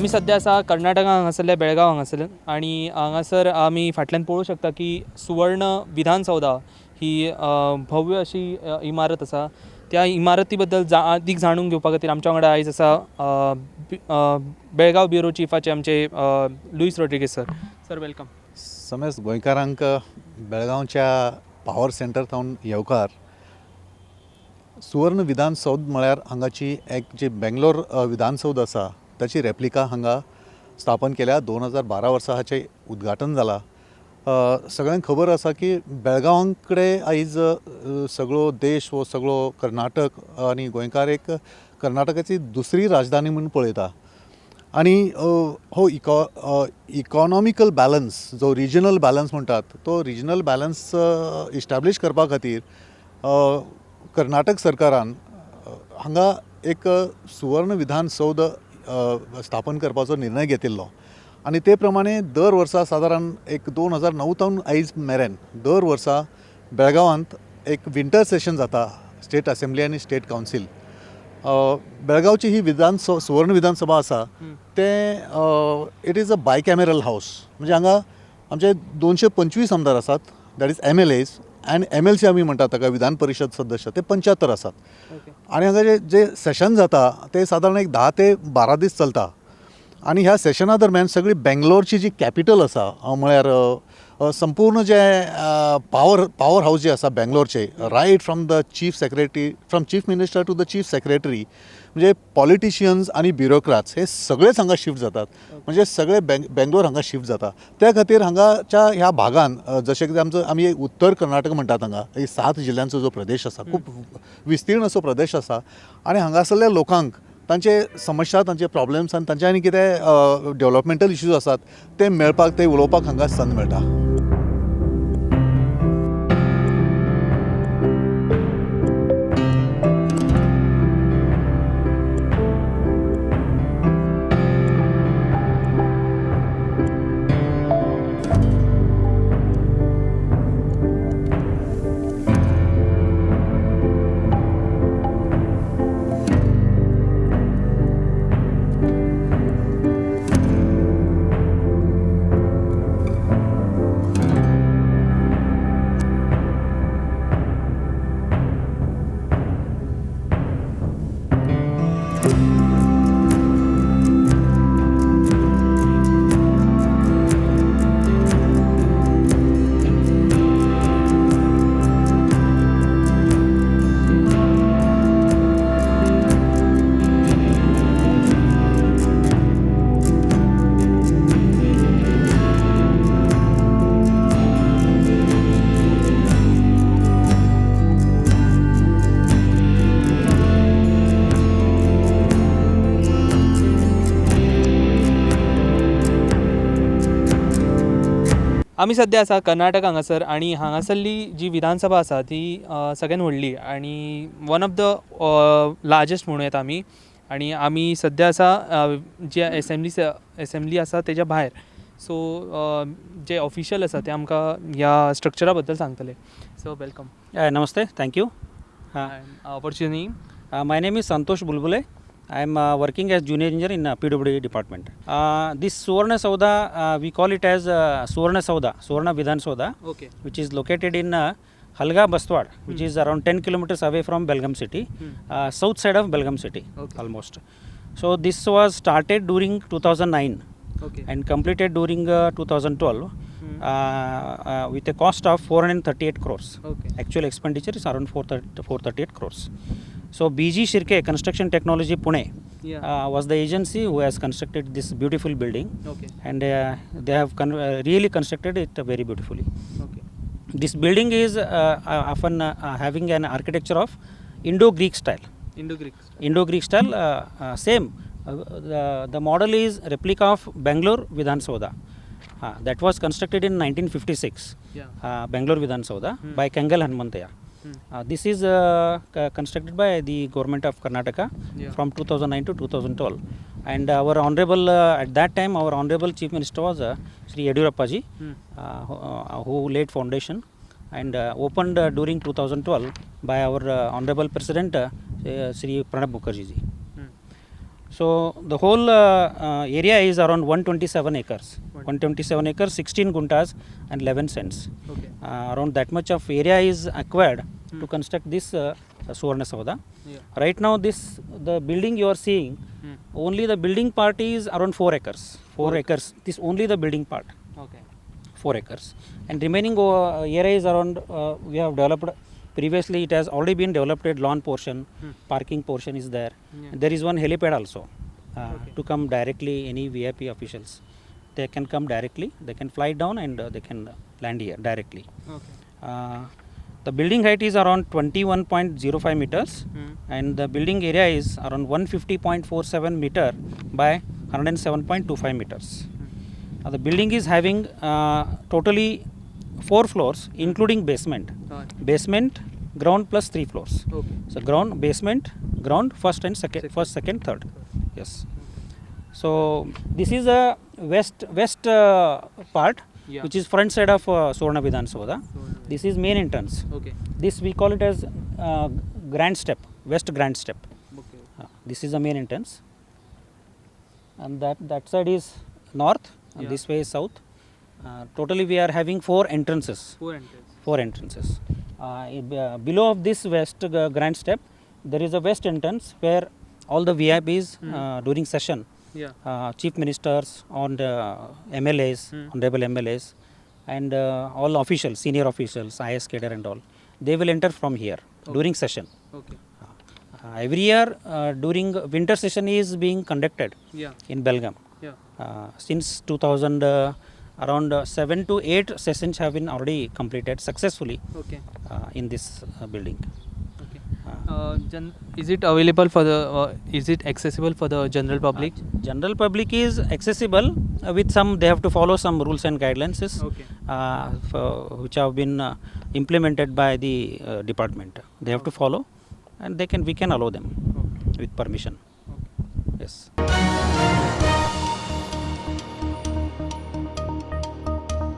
आमी सध्या आसा कर्नाटका हांगासरल्या बेळगांव हांगासर आनी हांगासर आमी फाटल्यान पळोवंक शकता की सुवर्ण विधान सौधा ही भव्य अशी इमारत आसा. त्या इमारती बद्दल अदीक जाणून घेवपा खातीर आमच्या वांगडा आयज आसा बेळगांव ब्युरो चीफाचे आमचे लुईस रोड्रिगीस सर वेलकम. समेस्त गोंयकारांक बेळगांवच्या पावर सेंटर थावन येवकार. सुवर्ण विधान सौध म्हळ्यार हांगाची एक जी बेंगलोर विधान सौध आसा ताची रेप्लिका हांगा स्थापन केल्या. 2012 वर्सा हाचें उद्घाटन जालां. सगळ्यांक खबर आसा की बेळगांव कडेन आयज सगळो देश वो सगळो कर्नाटक आनी गोंयकार एक कर्नाटकाची दुसरी राजधानी म्हणून पळयता. आनी हो इकॉनॉमिकल बॅलन्स जो रिजनल बॅलन्स म्हणटात तो रिजनल बॅलन्स इस्टॅब्लीश करपा खातीर कर्नाटक सरकारान हांगा एक सुवर्ण विधान सौध स्थापन करपाचो निर्णय घेतिल्लो. आनी ते प्रमाणे दर वर्सा सादारण एक 2009 तावन आयज मेरेन दर वर्सा बेळगांवांत एक विंटर सेशन जाता स्टेट असेंब्ली आनी स्टेट कावन्सील. बेळगांवची ही सुवर्ण विधानसभा आसा ते इट इज अ बायकॅमेरल हाऊस. म्हणजे हांगा आमचे 225 आमदार आसात, that is MLAs and MLC आमी म्हणटात ताका विधान परिशद सदस्य, ते 75 आसात. आनी हांगा जे सेशन जाता ते सादारण एक 10 ते 12 दीस चलता. आनी ह्या सेशना दरम्यान सगळी बेंगलोरची जी कॅपिटल आसा म्हळ्यार संपूर्ण जे पावर हाऊस जे आसा बेंगलोरचे right from the chief secretary from chief minister to the chief secretary म्हणजे पॉलिटिशियन्स आनी ब्युरोक्राट्स हे सगळेच हांगा शिफ्ट जातात. म्हणजे सगळे बेंगलोर हांगा शिफ्ट जाता. त्या खातीर हांगाच्या ह्या भागान जशें की आमी उत्तर कर्नाटक म्हणटात हांगा 7 जिल्ल्यांचो जो प्रदेश आसा खूब विस्तीर्ण असो प्रदेश आसा. आनी हांगासरल्या लोकांक तांचे समस्या तांचे प्रॉब्लेम्स आनी तांचे आनी कितें डेवलॉपमेंटल इश्यूज आसात ते मेळपाक ते उलोवपाक हांगा संद मेळटा. आमी सध्या आसा कर्नाटक हांगासर आनी हांगासरली जी विधानसभा आसा ती सगळ्यान व्हडली आनी वन ऑफ द लार्जस्ट म्हणूं येता आमी. आनी आमी सध्या आसा जे एसेंब्ली आसा तेज्या भायर. सो जे ऑफिशियल आसा ते आमकां ह्या स्ट्रक्चरा बद्दल सांगतले. So welcome. नमस्ते, thank you. What's your name? My name is Santosh Bulbule. I am working as junior engineer in PWD department. This Suvarna Soudha, we call it as Suvarna Soudha, Suvarna Vidhan Soudha, Okay. which is located in Halga Bastwad, which is around 10 kilometers away from Belgaum city, south side of Belgaum city, almost. So this was started during 2009 and completed during 2012 with a cost of 438 crores. Actual expenditure is around 438 crores. So BG Shirke Construction Technology Pune was the agency who has constructed this beautiful building, and they have really constructed it very beautifully. This building is often having an architecture of Indo-Greek style. Indo-Greek style, same. The model is replica of Bangalore Vidhan Soudha. That was constructed in 1956. Bangalore Vidhan Soudha by Kangal Hanmantaya. This is constructed by the government of Karnataka from 2009 to 2012, and our honorable at that time our honorable chief minister was Sri Yediyurappa ji, who laid foundation and opened during 2012 by our honorable president Sri Pranab Mukherjee ji. So the whole area is around 127 acres. 127 acres, 16 guntas and 11 cents. Okay. Around that much of area is acquired to construct this Suvarna Soudha. Yeah. Right now the building you are seeing, only the building part is around 4 acres. 4 acres. This only the building part. Okay. 4 acres. And remaining area is around, we have developed, previously it has already been developed, lawn portion, parking portion is there. Yeah. There is one helipad also Okay. to come directly, any VIP officials. They can come directly, they can fly down and they can land here directly. Okay. The building height is around 21.05 meters and the building area is around 150.47 meter by 107.25 meters. The building is having totally 4 floors including basement. Basement, ground plus 3 floors. Okay. So ground, basement, ground, first and second, first, second, third. Yes. So this is a west part, Yeah. which is front side of Soudha Vidhan Soudha. This is main entrance. Okay. This we call it as grand step, west grand step. Okay. This is the main entrance, and that side is north, and Yeah. this way is south. Totally we are having 4 entrances. 4 entrances. 4 entrances. Below of this west grand step, there is a west entrance where all the VIPs during session, Yeah. chief ministers, and MLAs, honorable MLAs, and all officials, senior officials, IS cadre and all, they will enter from here during session. Okay. Every year during winter session is being conducted Yeah. in Belgaum. Yeah. Since 2000, around 7 to 8 sessions have been already completed successfully Okay. in this building. Okay. Is it available for the? Is it accessible for the general public? General public is accessible with some, they have to follow some rules and guidelines Okay. which have been implemented by the department. They have to follow, and we can allow them with permission. Okay. Yes.